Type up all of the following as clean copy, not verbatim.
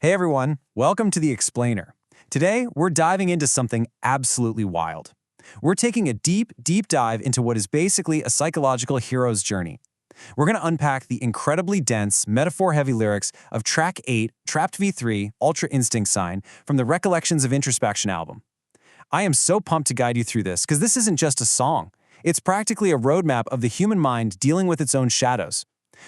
Hey everyone, welcome to The Explainer. Today, we're diving into something absolutely wild. We're taking a deep dive into what is basically a psychological hero's journey. We're going to unpack the incredibly dense, metaphor-heavy lyrics of track 8, Trapped V3, Ultra Instinct Sign, from the Recollections of Introspection album. I am so pumped to guide you through this because this isn't just a song. It's practically a roadmap of the human mind dealing with its own shadows.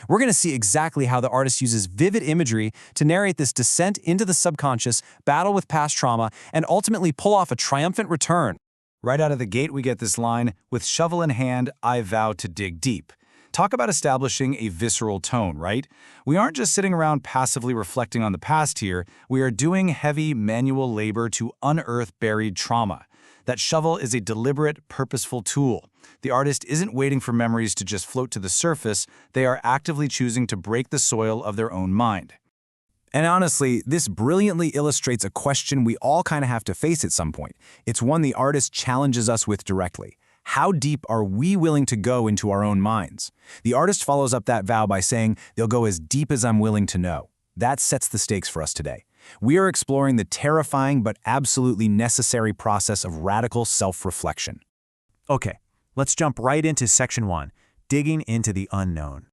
We're going to see exactly how the artist uses vivid imagery to narrate this descent into the subconscious, battle with past trauma, and ultimately pull off a triumphant return. Right out of the gate, we get this line, "With shovel in hand, I vow to dig deep." Talk about establishing a visceral tone, right? We aren't just sitting around passively reflecting on the past here. We are doing heavy manual labor to unearth buried trauma. That shovel is a deliberate, purposeful tool. The artist isn't waiting for memories to just float to the surface. They are actively choosing to break the soil of their own mind. And honestly, this brilliantly illustrates a question we all kind of have to face at some point. It's one the artist challenges us with directly. How deep are we willing to go into our own minds? The artist follows up that vow by saying, "They'll go as deep as I'm willing to know." That sets the stakes for us today. We are exploring the terrifying but absolutely necessary process of radical self-reflection. Okay, let's jump right into section 1, digging into the unknown.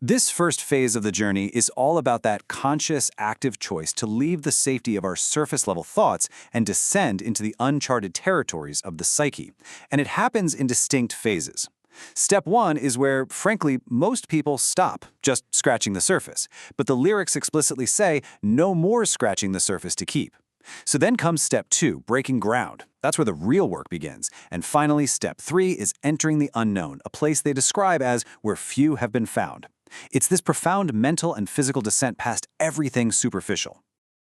This first phase of the journey is all about that conscious, active choice to leave the safety of our surface-level thoughts and descend into the uncharted territories of the psyche. And it happens in distinct phases. Step 1 is where, frankly, most people stop, just scratching the surface. But the lyrics explicitly say, no more scratching the surface to keep. So then comes step 2, breaking ground. That's where the real work begins. And finally, step 3 is entering the unknown, a place they describe as where few have been found. It's this profound mental and physical descent past everything superficial.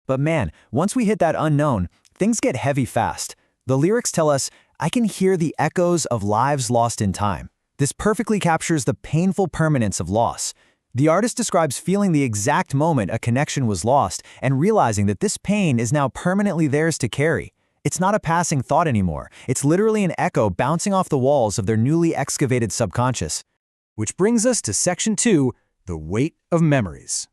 But man, once we hit that unknown, things get heavy fast. The lyrics tell us, "I can hear the echoes of lives lost in time." This perfectly captures the painful permanence of loss. The artist describes feeling the exact moment a connection was lost and realizing that this pain is now permanently theirs to carry. It's not a passing thought anymore. It's literally an echo bouncing off the walls of their newly excavated subconscious. Which brings us to section 2, the weight of memories.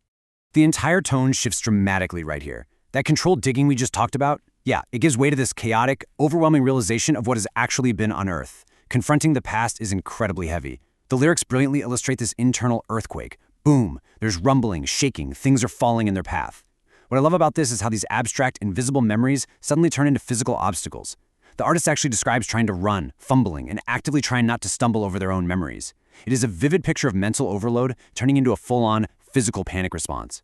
The entire tone shifts dramatically right here. That controlled digging we just talked about, it gives way to this chaotic, overwhelming realization of what has actually been unearthed. Confronting the past is incredibly heavy. The lyrics brilliantly illustrate this internal earthquake. Boom, there's rumbling, shaking, things are falling in their path. What I love about this is how these abstract, invisible memories suddenly turn into physical obstacles. The artist actually describes trying to run, fumbling, and actively trying not to stumble over their own memories. It is a vivid picture of mental overload turning into a full-on physical panic response.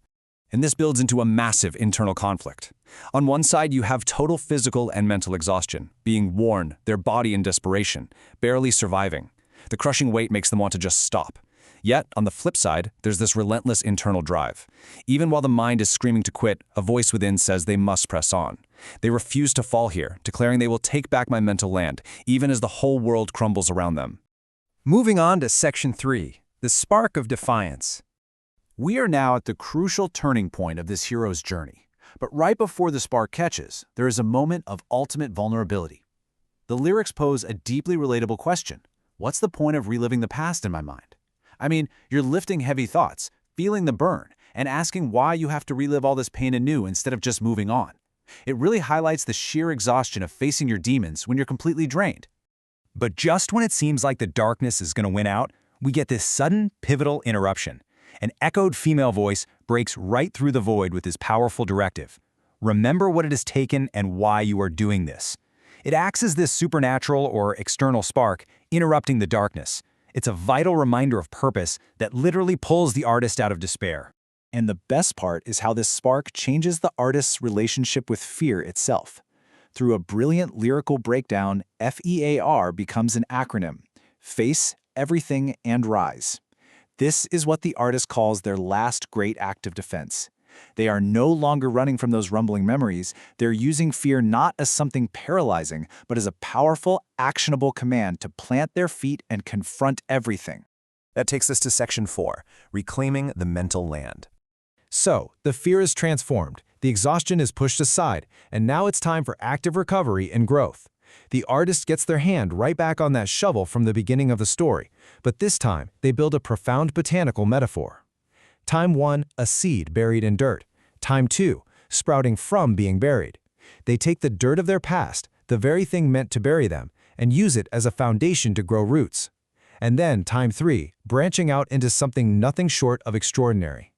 And this builds into a massive internal conflict. On one side, you have total physical and mental exhaustion, being worn, their body in desperation, barely surviving. The crushing weight makes them want to just stop. Yet, on the flip side, there's this relentless internal drive. Even while the mind is screaming to quit, a voice within says they must press on. They refuse to fall here, declaring they will take back my mental land, even as the whole world crumbles around them. Moving on to section 3, the spark of defiance. We are now at the crucial turning point of this hero's journey. But right before the spark catches, there is a moment of ultimate vulnerability. The lyrics pose a deeply relatable question. What's the point of reliving the past in my mind? I mean, you're lifting heavy thoughts, feeling the burn, and asking why you have to relive all this pain anew instead of just moving on. It really highlights the sheer exhaustion of facing your demons when you're completely drained. But just when it seems like the darkness is going to win out, we get this sudden, pivotal interruption. An echoed female voice breaks right through the void with this powerful directive. Remember what it has taken and why you are doing this. It acts as this supernatural or external spark, interrupting the darkness. It's a vital reminder of purpose that literally pulls the artist out of despair. And the best part is how this spark changes the artist's relationship with fear itself. Through a brilliant lyrical breakdown, FEAR becomes an acronym: Face, Everything, and Rise. This is what the artist calls their last great act of defense. They are no longer running from those rumbling memories. They're using fear not as something paralyzing, but as a powerful, actionable command to plant their feet and confront everything. That takes us to section 4, reclaiming the mental land. So, the fear is transformed, the exhaustion is pushed aside, and now it's time for active recovery and growth. The artist gets their hand right back on that shovel from the beginning of the story, but this time they build a profound botanical metaphor. Time 1, a seed buried in dirt. Time 2, sprouting from being buried. They take the dirt of their past, the very thing meant to bury them, and use it as a foundation to grow roots. And then, time 3, branching out into something nothing short of extraordinary.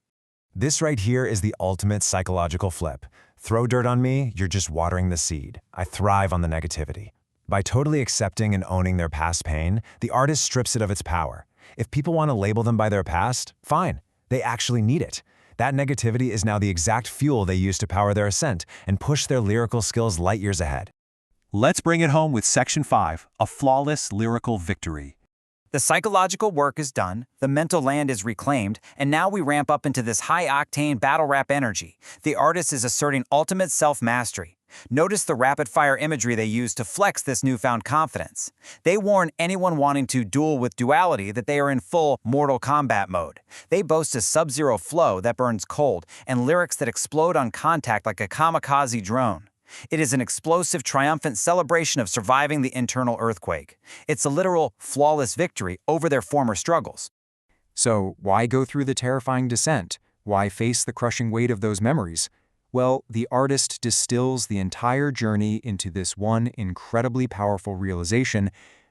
This right here is the ultimate psychological flip. Throw dirt on me, you're just watering the seed. I thrive on the negativity. By totally accepting and owning their past pain, the artist strips it of its power. If people want to label them by their past, fine. They actually need it. That negativity is now the exact fuel they use to power their ascent and push their lyrical skills light years ahead. Let's bring it home with Section 5, a flawless lyrical victory. The psychological work is done, the mental land is reclaimed, and now we ramp up into this high-octane battle rap energy. The artist is asserting ultimate self-mastery. Notice the rapid-fire imagery they use to flex this newfound confidence. They warn anyone wanting to duel with duality that they are in full Mortal Kombat mode. They boast a sub-zero flow that burns cold and lyrics that explode on contact like a kamikaze drone. It is an explosive, triumphant celebration of surviving the internal earthquake. It's a literal, flawless victory over their former struggles. So, why go through the terrifying descent? Why face the crushing weight of those memories? Well, the artist distills the entire journey into this one incredibly powerful realization.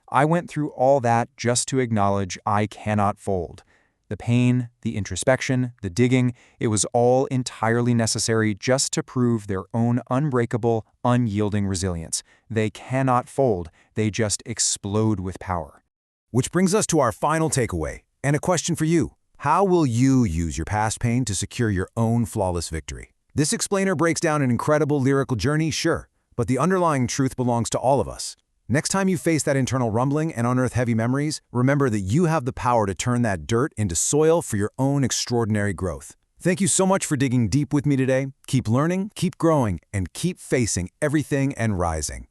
I went through all that just to acknowledge I cannot fold. The pain, the introspection, the digging, it was all entirely necessary just to prove their own unbreakable, unyielding resilience. They cannot fold, they just explode with power. Which brings us to our final takeaway, and a question for you. How will you use your past pain to secure your own flawless victory? This explainer breaks down an incredible lyrical journey, sure, but the underlying truth belongs to all of us. Next time you face that internal rumbling and unearth heavy memories, remember that you have the power to turn that dirt into soil for your own extraordinary growth. Thank you so much for digging deep with me today. Keep learning, keep growing, and keep facing everything and rising.